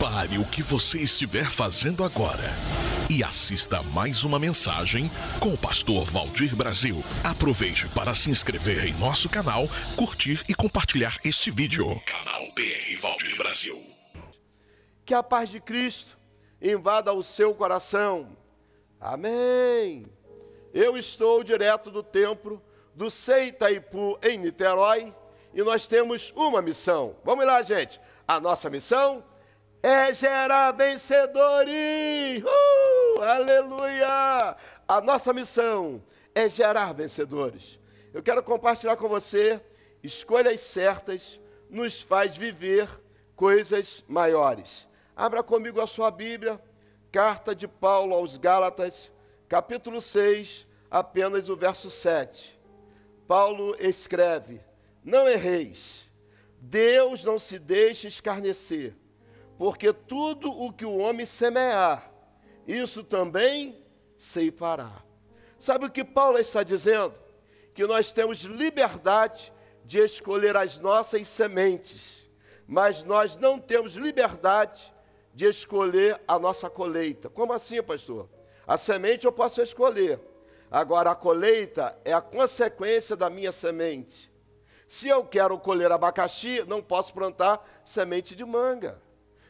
Pare o que você estiver fazendo agora e assista a mais uma mensagem com o pastor Valdir Brasil. Aproveite para se inscrever em nosso canal, curtir e compartilhar este vídeo. Canal BR Valdir Brasil. Que a paz de Cristo invada o seu coração. Amém. Eu estou direto do templo do Sei Itaipu, em Niterói, e nós temos uma missão. Vamos lá, gente. A nossa missão é gerar vencedores. Aleluia! A nossa missão é gerar vencedores. Eu quero compartilhar com você: escolhas certas nos faz viver coisas maiores. Abra comigo a sua Bíblia, carta de Paulo aos Gálatas, capítulo 6, apenas o verso 7. Paulo escreve: não erreis, Deus não se deixa escarnecer, porque tudo o que o homem semear, isso também ceifará. Sabe o que Paulo está dizendo? Que nós temos liberdade de escolher as nossas sementes, mas nós não temos liberdade de escolher a nossa colheita. Como assim, pastor? A semente eu posso escolher, agora a colheita é a consequência da minha semente. Se eu quero colher abacaxi, não posso plantar semente de manga.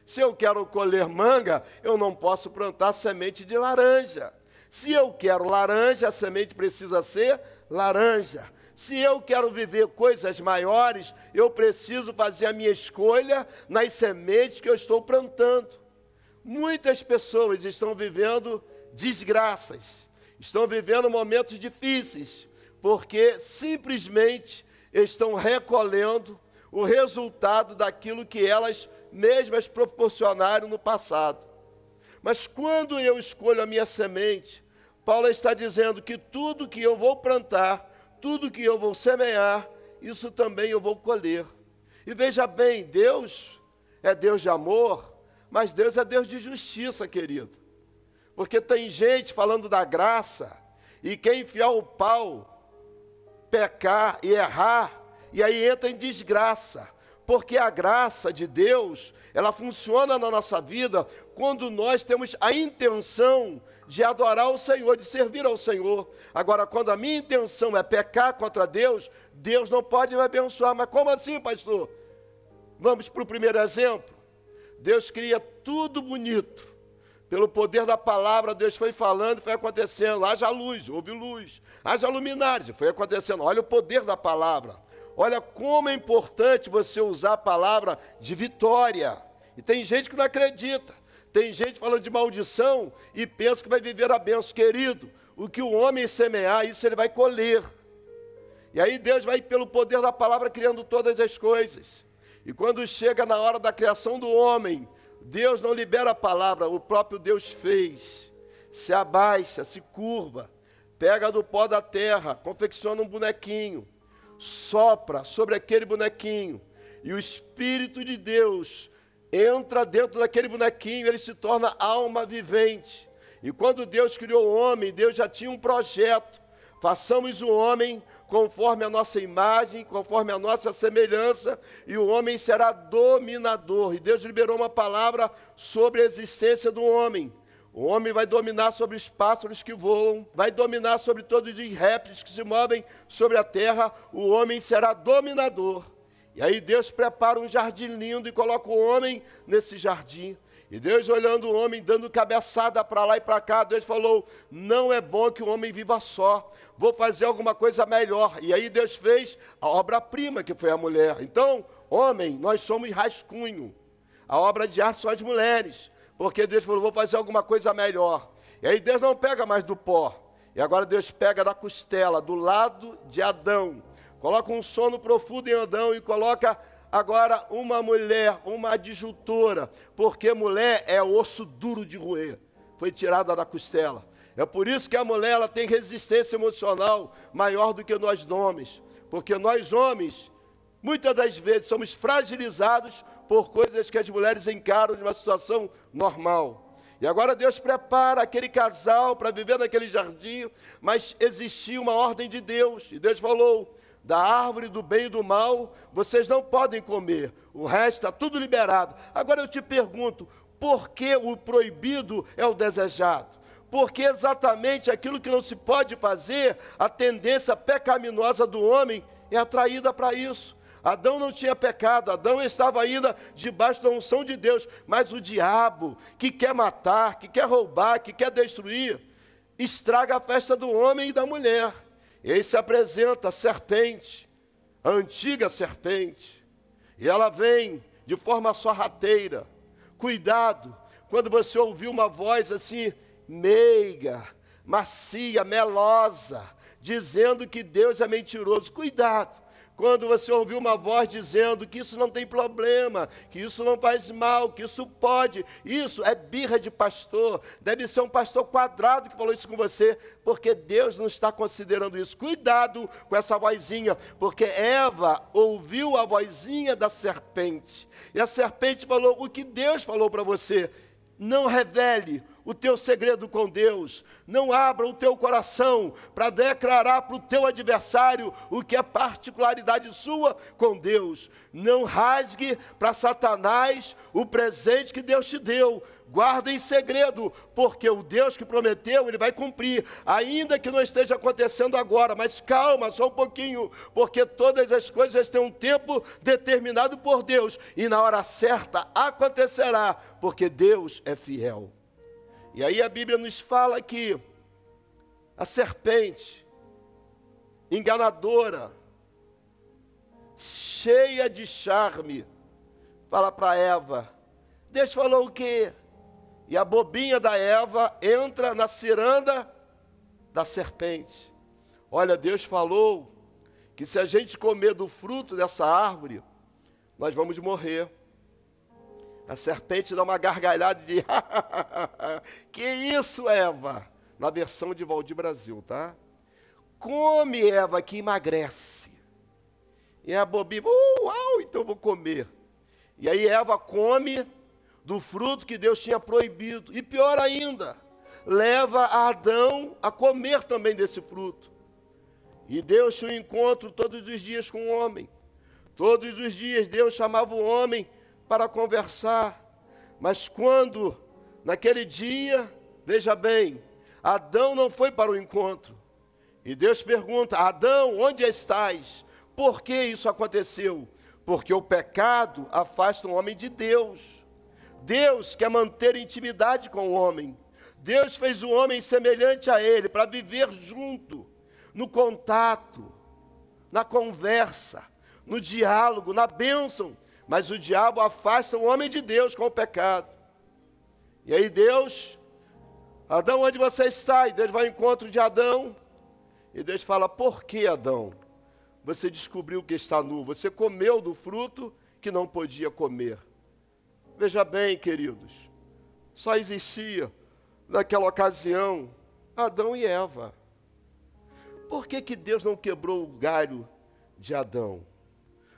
Se eu quero colher manga, eu não posso plantar semente de laranja. Se eu quero laranja, a semente precisa ser laranja. Se eu quero viver coisas maiores, eu preciso fazer a minha escolha nas sementes que eu estou plantando. Muitas pessoas estão vivendo desgraças, estão vivendo momentos difíceis, porque simplesmente estão recolhendo o resultado daquilo que elas mesmas proporcionaram no passado. Mas quando eu escolho a minha semente, Paulo está dizendo que tudo que eu vou plantar, tudo que eu vou semear, isso também eu vou colher. E veja bem, Deus é Deus de amor, mas Deus é Deus de justiça, querido. Porque tem gente falando da graça, e quem enfiar o pau, pecar e errar, e aí entra em desgraça. Porque a graça de Deus, ela funciona na nossa vida quando nós temos a intenção de adorar o Senhor, de servir ao Senhor. Agora, quando a minha intenção é pecar contra Deus, Deus não pode me abençoar. Mas como assim, pastor? Vamos para o primeiro exemplo. Deus cria tudo bonito. Pelo poder da palavra, Deus foi falando, foi acontecendo. Haja luz, houve luz. Haja luminares, foi acontecendo. Olha o poder da palavra. Olha como é importante você usar a palavra de vitória. E tem gente que não acredita. Tem gente falando de maldição e pensa que vai viver a bênção. Querido, o que o homem semear, isso ele vai colher. E aí Deus vai, pelo poder da palavra, criando todas as coisas. E quando chega na hora da criação do homem, Deus não libera a palavra, o próprio Deus fez. Se abaixa, se curva, pega do pó da terra, confecciona um bonequinho, sopra sobre aquele bonequinho, e o Espírito de Deus entra dentro daquele bonequinho, ele se torna alma vivente. E quando Deus criou o homem, Deus já tinha um projeto: façamos o homem conforme a nossa imagem, conforme a nossa semelhança, e o homem será dominador. E Deus liberou uma palavra sobre a existência do homem. O homem vai dominar sobre os pássaros que voam, vai dominar sobre todos os répteis que se movem sobre a terra. O homem será dominador. E aí Deus prepara um jardim lindo e coloca o homem nesse jardim. E Deus, olhando o homem, dando cabeçada para lá e para cá, Deus falou: não é bom que o homem viva só, vou fazer alguma coisa melhor. E aí Deus fez a obra-prima, que foi a mulher. Então, homem, nós somos rascunho. A obra de arte são as mulheres, porque Deus falou: vou fazer alguma coisa melhor. E aí Deus não pega mais do pó, e agora Deus pega da costela, do lado de Adão, coloca um sono profundo em Adão e coloca agora uma mulher, uma adjuntora, porque mulher é osso duro de roer, foi tirada da costela. É por isso que a mulher, ela tem resistência emocional maior do que nós homens, porque nós homens, muitas das vezes, somos fragilizados por coisas que as mulheres encaram de uma situação normal. E agora Deus prepara aquele casal para viver naquele jardim, mas existia uma ordem de Deus, e Deus falou: da árvore do bem e do mal, vocês não podem comer, o resto está tudo liberado. Agora eu te pergunto, Porque o proibido é o desejado. Porque exatamente aquilo que não se pode fazer, a tendência pecaminosa do homem é atraída para isso. Adão não tinha pecado, Adão estava ainda debaixo da unção de Deus, mas o diabo, que quer matar, que quer roubar, que quer destruir, estraga a festa do homem e da mulher. E aí se apresenta a serpente, a antiga serpente, e ela vem de forma sorrateira. Cuidado, quando você ouvir uma voz assim, meiga, macia, melosa, dizendo que Deus é mentiroso. Cuidado, quando você ouvir uma voz dizendo que isso não tem problema, que isso não faz mal, que isso pode, isso é birra de pastor, deve ser um pastor quadrado que falou isso com você, porque Deus não está considerando isso. Cuidado com essa vozinha, porque Eva ouviu a vozinha da serpente, e a serpente falou o que Deus falou para você. Não revele o teu segredo com Deus, não abra o teu coração para declarar para o teu adversário o que é particularidade sua com Deus. Não rasgue para Satanás o presente que Deus te deu. Guarda em segredo, porque o Deus que prometeu, Ele vai cumprir, ainda que não esteja acontecendo agora. Mas calma, só um pouquinho, porque todas as coisas têm um tempo determinado por Deus, e na hora certa acontecerá, porque Deus é fiel. E aí a Bíblia nos fala que a serpente, enganadora, cheia de charme, fala para Eva, Deus falou o quê? E a bobinha da Eva entra na ciranda da serpente. Olha, Deus falou que se a gente comer do fruto dessa árvore, nós vamos morrer. A serpente dá uma gargalhada de que isso, Eva? Na versão de Valdir Brasil, tá? Come, Eva, que emagrece. E a bobinha, uau, então vou comer. E aí Eva come do fruto que Deus tinha proibido. E pior ainda, leva a Adão a comer também desse fruto. E Deus tinha um encontro todos os dias com o homem. Todos os dias Deus chamava o homem para conversar. Mas quando, naquele dia, veja bem, Adão não foi para o encontro. E Deus pergunta, Adão, onde estás? Por que isso aconteceu? Porque o pecado afasta o homem de Deus. Deus quer manter intimidade com o homem. Deus fez o homem semelhante a ele, para viver junto, no contato, na conversa, no diálogo, na bênção. Mas o diabo afasta o homem de Deus com o pecado. E aí Deus, Adão, onde você está? E Deus vai ao encontro de Adão. E Deus fala, por que, Adão? Você descobriu que está nu. Você comeu do fruto que não podia comer. Veja bem, queridos. Só existia, naquela ocasião, Adão e Eva. Por que Deus não quebrou o galho de Adão?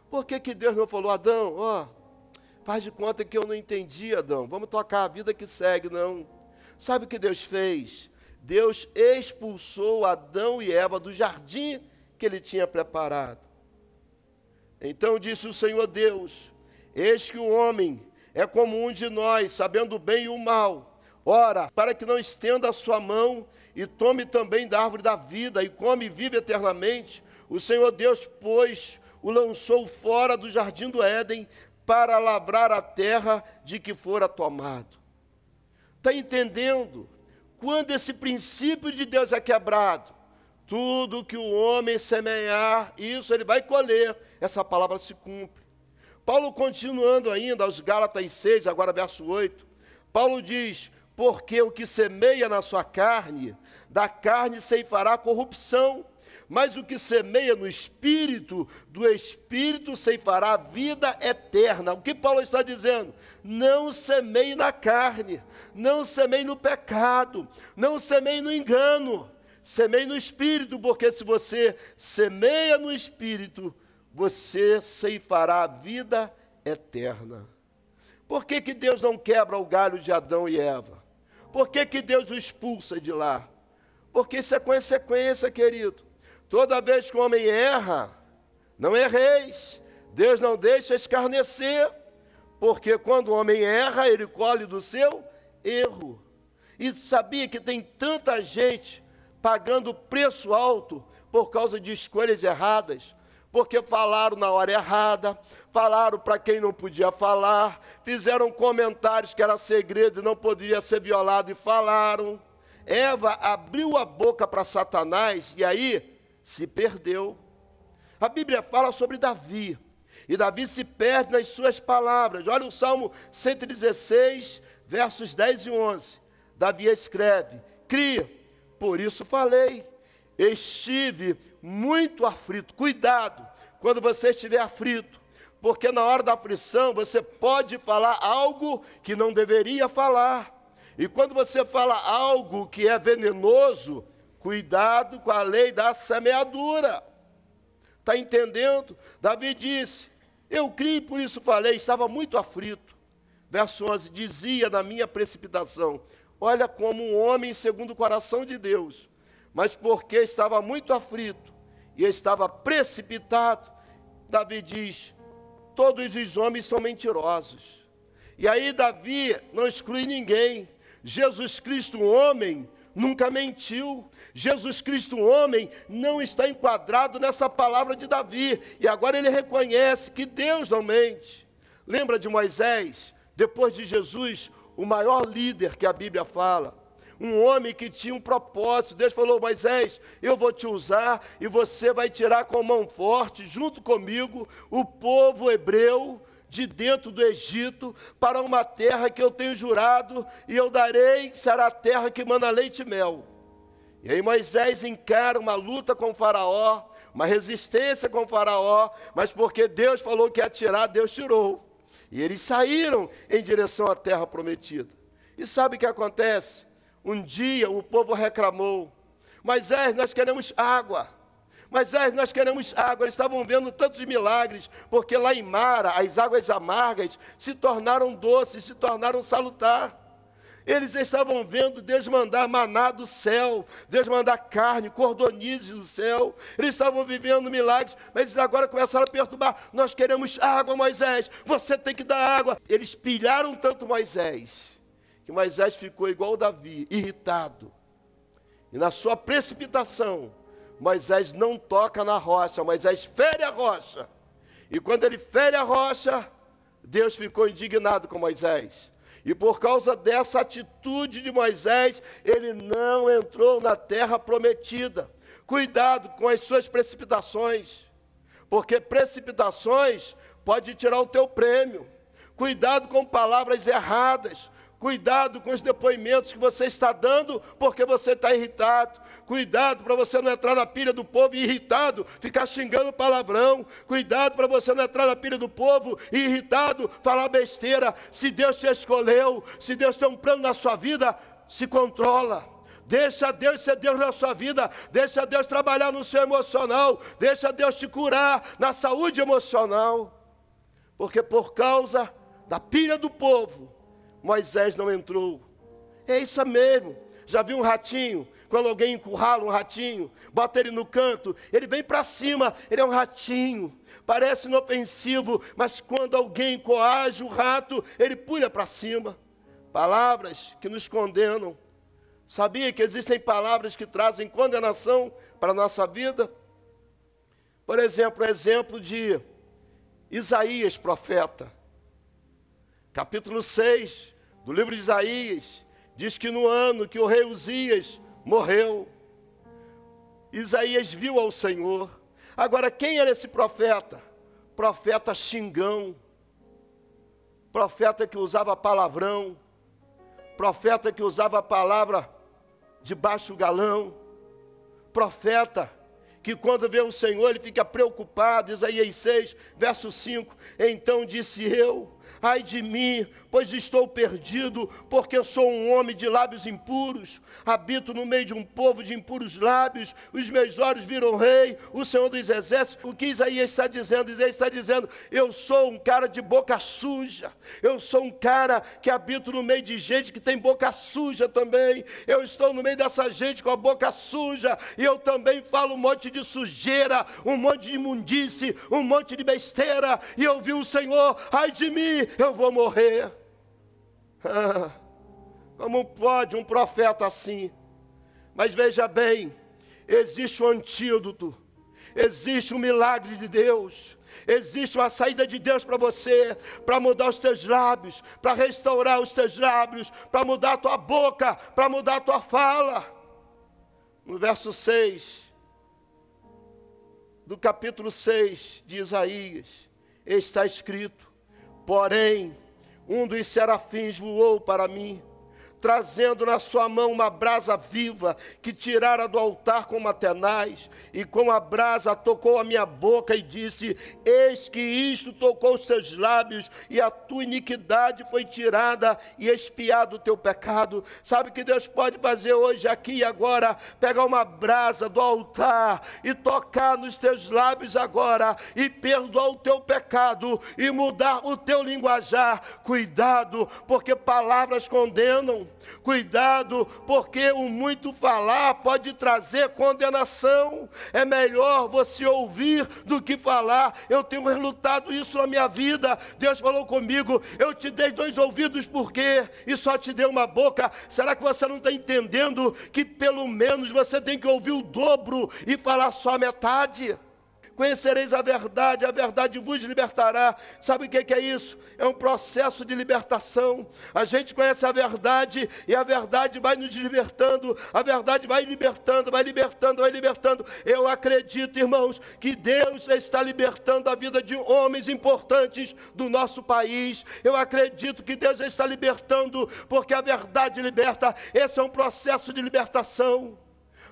Por que Deus não falou, Adão, faz de conta que eu não entendi, Adão, vamos tocar a vida que segue, não. Sabe o que Deus fez? Deus expulsou Adão e Eva do jardim que Ele tinha preparado. Então disse o Senhor Deus, eis que o homem é como um de nós, sabendo o bem e o mal. Ora, para que não estenda a sua mão e tome também da árvore da vida e come e vive eternamente, o Senhor Deus, pois, o lançou fora do jardim do Éden para lavrar a terra de que fora tomado. Está entendendo? Quando esse princípio de Deus é quebrado, tudo que o homem semear, isso ele vai colher. Essa palavra se cumpre. Paulo, continuando ainda aos Gálatas 6, agora verso 8, Paulo diz, porque o que semeia na sua carne, da carne ceifará corrupção, mas o que semeia no Espírito, do Espírito ceifará a vida eterna. O que Paulo está dizendo? Não semeie na carne, não semeie no pecado, não semeie no engano, semeie no Espírito, porque se você semeia no Espírito, você ceifará a vida eterna. Por que Deus não quebra o galho de Adão e Eva? Por que Deus o expulsa de lá? Porque isso é consequência, querido. Toda vez que o homem erra, não erreis, Deus não deixa escarnecer, porque quando o homem erra, ele colhe do seu erro. E sabia que tem tanta gente pagando preço alto por causa de escolhas erradas, porque falaram na hora errada, falaram para quem não podia falar, fizeram comentários que era segredo e não poderia ser violado e falaram. Eva abriu a boca para Satanás e aí se perdeu. A Bíblia fala sobre Davi, e Davi se perde nas suas palavras. Olha o Salmo 116, versos 10 e 11. Davi escreve: crie, por isso falei, estive muito aflito. Cuidado quando você estiver aflito, porque na hora da aflição você pode falar algo que não deveria falar. E quando você fala algo que é venenoso, cuidado com a lei da semeadura. Está entendendo? Davi disse: eu criei, por isso falei, estava muito aflito. Verso 11, dizia na minha precipitação. Olha como um homem segundo o coração de Deus. Mas porque estava muito aflito e estava precipitado, Davi diz: todos os homens são mentirosos. E aí Davi não exclui ninguém. Jesus Cristo, homem, nunca mentiu. Jesus Cristo, homem, não está enquadrado nessa palavra de Davi. E agora ele reconhece que Deus não mente. Lembra de Moisés? Depois de Jesus, o maior líder que a Bíblia fala. Um homem que tinha um propósito. Deus falou: Moisés, eu vou te usar e você vai tirar com mão forte, junto comigo, o povo hebreu de dentro do Egito para uma terra que eu tenho jurado, e eu darei, será a terra que manda leite e mel. E aí Moisés encara uma luta com o faraó, uma resistência com o faraó, mas porque Deus falou que ia tirar, Deus tirou. E eles saíram em direção à terra prometida. E sabe o que acontece? Um dia o povo reclamou: Moisés, nós queremos água. Moisés, nós queremos água. Eles estavam vendo tantos milagres, porque lá em Mara, as águas amargas se tornaram doces, se tornaram salutar. Eles estavam vendo Deus mandar maná do céu, Deus mandar carne, cordonize do céu. Eles estavam vivendo milagres, mas eles agora começaram a perturbar. Nós queremos água, Moisés, você tem que dar água. Eles pilharam tanto Moisés, que Moisés ficou igual Davi, irritado. E na sua precipitação, Moisés não toca na rocha, Moisés fere a rocha. E quando ele fere a rocha, Deus ficou indignado com Moisés. E por causa dessa atitude de Moisés, ele não entrou na terra prometida. Cuidado com as suas precipitações, porque precipitações pode tirar o teu prêmio. Cuidado com palavras erradas. Cuidado com os depoimentos que você está dando, porque você está irritado. Cuidado para você não entrar na pilha do povo e irritado, ficar xingando palavrão. Cuidado para você não entrar na pilha do povo e irritado, falar besteira. Se Deus te escolheu, se Deus tem um plano na sua vida, se controla. Deixa Deus ser Deus na sua vida. Deixa Deus trabalhar no seu emocional. Deixa Deus te curar na saúde emocional. Porque por causa da pilha do povo, Moisés não entrou. É isso mesmo. Já viu um ratinho? Quando alguém encurrala um ratinho, bota ele no canto, ele vem para cima, ele é um ratinho. Parece inofensivo, mas quando alguém coage o rato, ele pula para cima. Palavras que nos condenam. Sabia que existem palavras que trazem condenação para a nossa vida? Por exemplo, o exemplo de Isaías, profeta. Capítulo 6 do livro de Isaías, diz que no ano que o rei Uzias morreu, Isaías viu ao Senhor. Agora, quem era esse profeta? Profeta xingão, profeta que usava palavrão, profeta que usava a palavra de baixo galão, profeta que quando vê o Senhor ele fica preocupado. Isaías 6, verso 5, então disse eu: ai de mim, pois estou perdido, porque eu sou um homem de lábios impuros, habito no meio de um povo de impuros lábios, os meus olhos viram o rei, o Senhor dos exércitos. O que Isaías está dizendo? Isaías está dizendo: eu sou um cara de boca suja, eu sou um cara que habito no meio de gente que tem boca suja também, eu estou no meio dessa gente com a boca suja, e eu também falo um monte de sujeira, um monte de imundície, um monte de besteira, e eu vi o Senhor: ai de mim, aí eu vou morrer. Como pode um profeta assim? Mas veja bem, existe um antídoto, existe um milagre de Deus, existe uma saída de Deus para você, para mudar os teus lábios, para restaurar os teus lábios, para mudar a tua boca, para mudar a tua fala. No verso 6 do capítulo 6 de Isaías, está escrito: porém, um dos serafins voou para mim, trazendo na sua mão uma brasa viva, que tirara do altar com uma tenaz, e com a brasa tocou a minha boca e disse: eis que isto tocou os teus lábios, e a tua iniquidade foi tirada, e expiado o teu pecado. Sabe o que Deus pode fazer hoje, aqui e agora? Pegar uma brasa do altar, e tocar nos teus lábios agora, e perdoar o teu pecado, e mudar o teu linguajar. Cuidado, porque palavras condenam. Cuidado, porque o muito falar pode trazer condenação. É melhor você ouvir do que falar. Eu tenho relutado isso na minha vida. Deus falou comigo: eu te dei 2 ouvidos, por quê? E só te dei uma boca. Será que você não está entendendo que pelo menos você tem que ouvir o dobro e falar só a metade? Conhecereis a verdade vos libertará. Sabe o que é isso? É um processo de libertação. A gente conhece a verdade e a verdade vai nos libertando. A verdade vai libertando, vai libertando, vai libertando. Eu acredito, irmãos, que Deus está libertando a vida de homens importantes do nosso país. Eu acredito que Deus está libertando, porque a verdade liberta. Esse é um processo de libertação.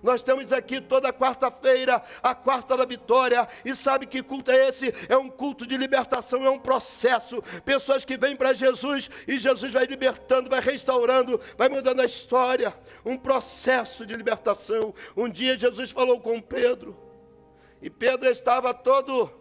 Nós temos aqui toda quarta-feira a quarta da vitória. E sabe que culto é esse? É um culto de libertação, é um processo. Pessoas que vêm para Jesus e Jesus vai libertando, vai restaurando, vai mudando a história. Um processo de libertação. Um dia Jesus falou com Pedro, e Pedro estava todo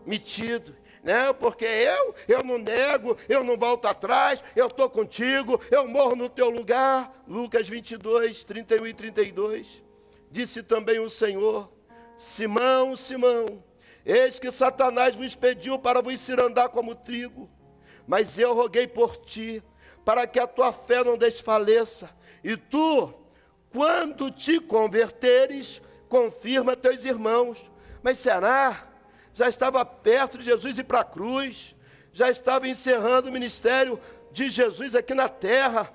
metido. Não, porque eu não nego, eu não volto atrás, eu estou contigo, eu morro no teu lugar. Lucas 22, 31 e 32. Disse também o Senhor: Simão, Simão, eis que Satanás vos pediu para vos cirandar como trigo, mas eu roguei por ti, para que a tua fé não desfaleça, e tu, quando te converteres, confirma teus irmãos. Mas será? Já estava perto de Jesus ir para a cruz, já estava encerrando o ministério de Jesus aqui na terra.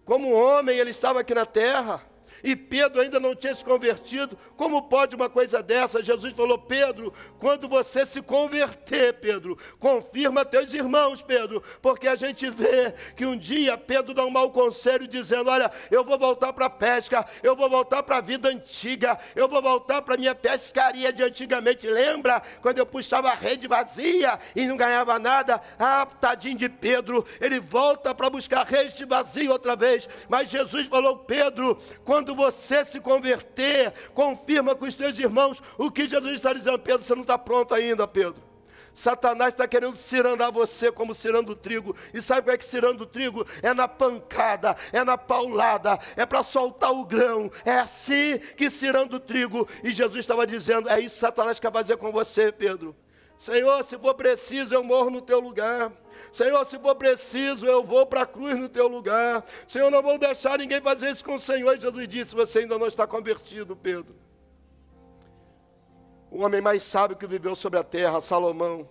Como homem ele estava aqui na terra, e Pedro ainda não tinha se convertido. Como pode uma coisa dessa? Jesus falou: Pedro, quando você se converter, Pedro, confirma teus irmãos, Pedro, porque a gente vê que um dia Pedro dá um mau conselho dizendo: olha, eu vou voltar para a pesca, eu vou voltar para a vida antiga, eu vou voltar para a minha pescaria de antigamente. Lembra quando eu puxava a rede vazia e não ganhava nada? Ah, tadinho de Pedro, ele volta para buscar a rede vazia outra vez. Mas Jesus falou: Pedro, quando você se converter, confirma com os teus irmãos. O que Jesus está dizendo? Pedro, você não está pronto ainda, Pedro. Satanás está querendo cirandar você como cirando o trigo. E sabe o que é que cirando o trigo? É na pancada, é na paulada, é para soltar o grão. É assim que cirando o trigo. E Jesus estava dizendo: é isso que Satanás quer fazer com você, Pedro. Senhor, se for preciso, eu morro no teu lugar. Senhor, se for preciso, eu vou para a cruz no teu lugar. Senhor, não vou deixar ninguém fazer isso com o Senhor. E Jesus disse: você ainda não está convertido, Pedro. O homem mais sábio que viveu sobre a terra, Salomão,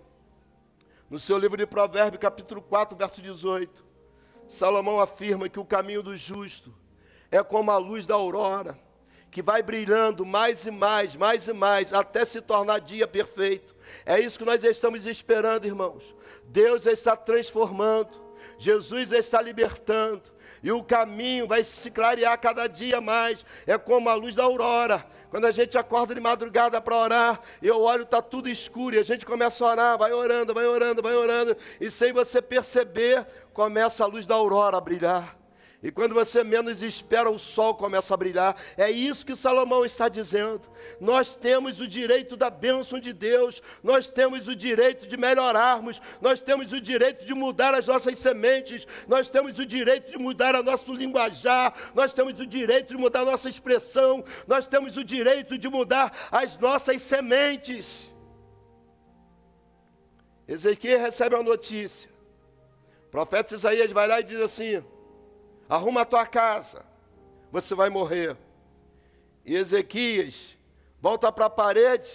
no seu livro de Provérbios, capítulo 4, verso 18, Salomão afirma que o caminho do justo é como a luz da aurora, que vai brilhando mais e mais, mais e mais, até se tornar dia perfeito. É isso que nós estamos esperando, irmãos. Deus está transformando, Jesus está libertando, e o caminho vai se clarear cada dia mais. É como a luz da aurora. Quando a gente acorda de madrugada para orar, eu olho, está tudo escuro, e a gente começa a orar, vai orando, vai orando, vai orando, e sem você perceber, começa a luz da aurora a brilhar. E quando você menos espera, o sol começa a brilhar. É isso que Salomão está dizendo. Nós temos o direito da bênção de Deus. Nós temos o direito de melhorarmos. Nós temos o direito de mudar as nossas sementes. Nós temos o direito de mudar o nosso linguajar. Nós temos o direito de mudar a nossa expressão. Nós temos o direito de mudar as nossas sementes. Ezequiel recebe uma notícia profeta Isaías vai lá e diz assim: arruma a tua casa, você vai morrer. E Ezequias volta para a parede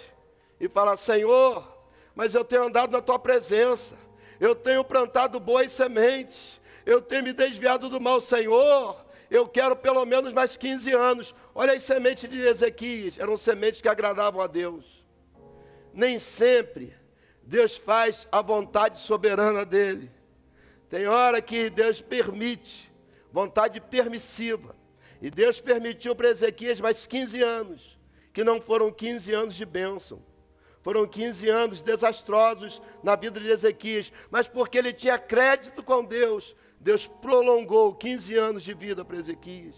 e fala: Senhor, mas eu tenho andado na tua presença, eu tenho plantado boas sementes, eu tenho me desviado do mal. Senhor, eu quero pelo menos mais 15 anos. Olha as sementes de Ezequias, eram sementes que agradavam a Deus. Nem sempre Deus faz a vontade soberana dele. Tem hora que Deus permite, vontade permissiva. E Deus permitiu para Ezequias mais 15 anos, que não foram 15 anos de bênção. Foram 15 anos desastrosos na vida de Ezequias, mas porque ele tinha crédito com Deus, Deus prolongou 15 anos de vida para Ezequias.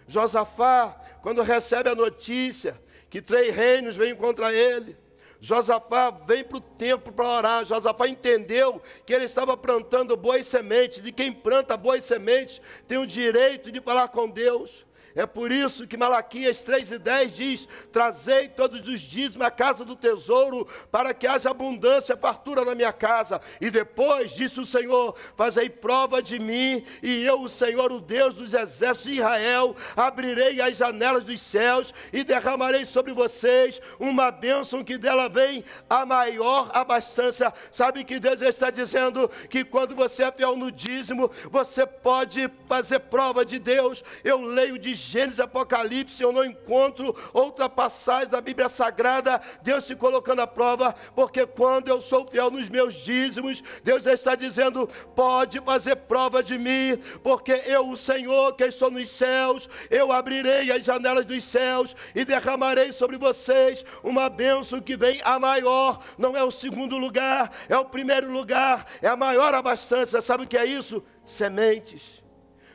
Josafá, quando recebe a notícia que 3 reinos vêm contra ele, Josafá vem para o templo para orar. Josafá entendeu que ele estava plantando boas sementes. De quem planta boas sementes tem o direito de falar com Deus. É por isso que Malaquias 3:10 diz: trazei todos os dízimos à casa do tesouro, para que haja abundância, fartura na minha casa. E depois, disse o Senhor, fazei prova de mim, e eu, o Senhor, o Deus dos exércitos de Israel, abrirei as janelas dos céus e derramarei sobre vocês uma bênção que dela vem a maior abastança. Sabe que Deus está dizendo? Que quando você é fiel no dízimo, você pode fazer prova de Deus. Eu leio de Gênesis, Apocalipse, eu não encontro outra passagem da Bíblia Sagrada, Deus se colocando à prova, porque quando eu sou fiel nos meus dízimos, Deus está dizendo: pode fazer prova de mim, porque eu, o Senhor, que estou nos céus, eu abrirei as janelas dos céus e derramarei sobre vocês uma bênção que vem a maior. Não é o segundo lugar, é o primeiro lugar, é a maior abastança. Sabe o que é isso? Sementes.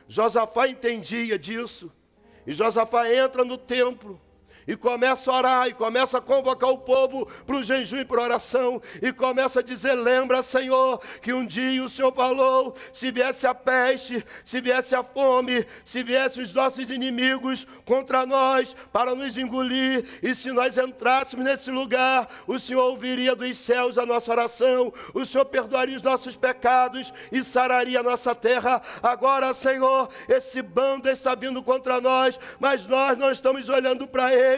Josafá entendia disso. E Josafá entra no templo e começa a orar, e começa a convocar o povo para o jejum e para a oração, e começa a dizer: lembra, Senhor, que um dia o Senhor falou, se viesse a peste, se viesse a fome, se viessem os nossos inimigos contra nós, para nos engolir, e se nós entrássemos nesse lugar, o Senhor ouviria dos céus a nossa oração, o Senhor perdoaria os nossos pecados e sararia a nossa terra. Agora, Senhor, esse bando está vindo contra nós, mas nós não estamos olhando para eles,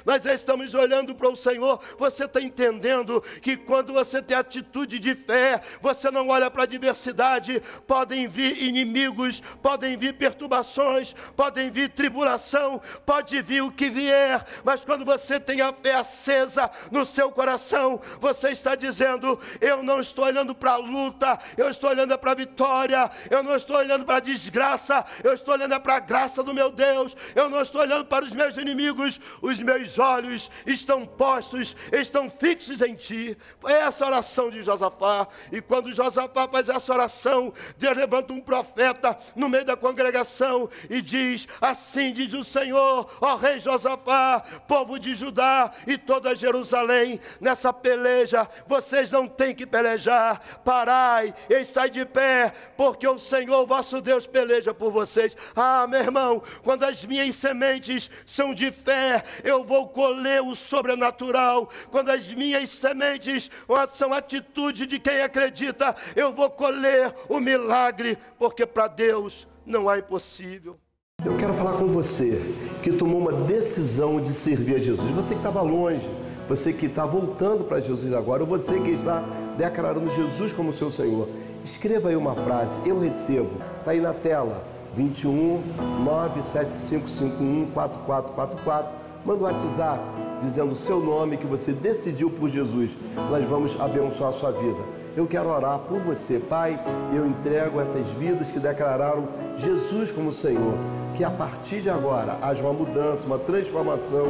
nós estamos olhando para o Senhor. Você está entendendo que quando você tem atitude de fé, você não olha para a adversidade. Podem vir inimigos, podem vir perturbações, podem vir tribulação, pode vir o que vier, mas quando você tem a fé acesa no seu coração, você está dizendo: eu não estou olhando para a luta, eu estou olhando para a vitória, eu não estou olhando para a desgraça, eu estou olhando para a graça do meu Deus, eu não estou olhando para os meus inimigos. Os meus olhos estão postos, estão fixos em ti. Foi essa a oração de Josafá. E quando Josafá faz essa oração, Deus levanta um profeta no meio da congregação e diz: assim diz o Senhor, ó rei Josafá, povo de Judá e toda Jerusalém, nessa peleja vocês não têm que pelejar. Parai e sai de pé, porque o Senhor vosso Deus peleja por vocês. Ah, meu irmão, quando as minhas sementes são de fé, eu vou colher o sobrenatural. Quando as minhas sementes são atitude de quem acredita, eu vou colher o milagre, porque para Deus não há impossível. Eu quero falar com você que tomou uma decisão de servir a Jesus. Você que estava longe, você que está voltando para Jesus agora, ou você que está declarando Jesus como seu Senhor. Escreva aí uma frase: eu recebo. Está aí na tela, 21 97551 4444. Manda um WhatsApp dizendo o seu nome, que você decidiu por Jesus. Nós vamos abençoar a sua vida. Eu quero orar por você. Pai, eu entrego essas vidas que declararam Jesus como Senhor. Que a partir de agora haja uma mudança, uma transformação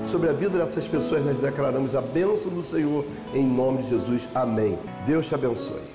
sobre a vida dessas pessoas. Nós declaramos a bênção do Senhor em nome de Jesus. Amém. Deus te abençoe.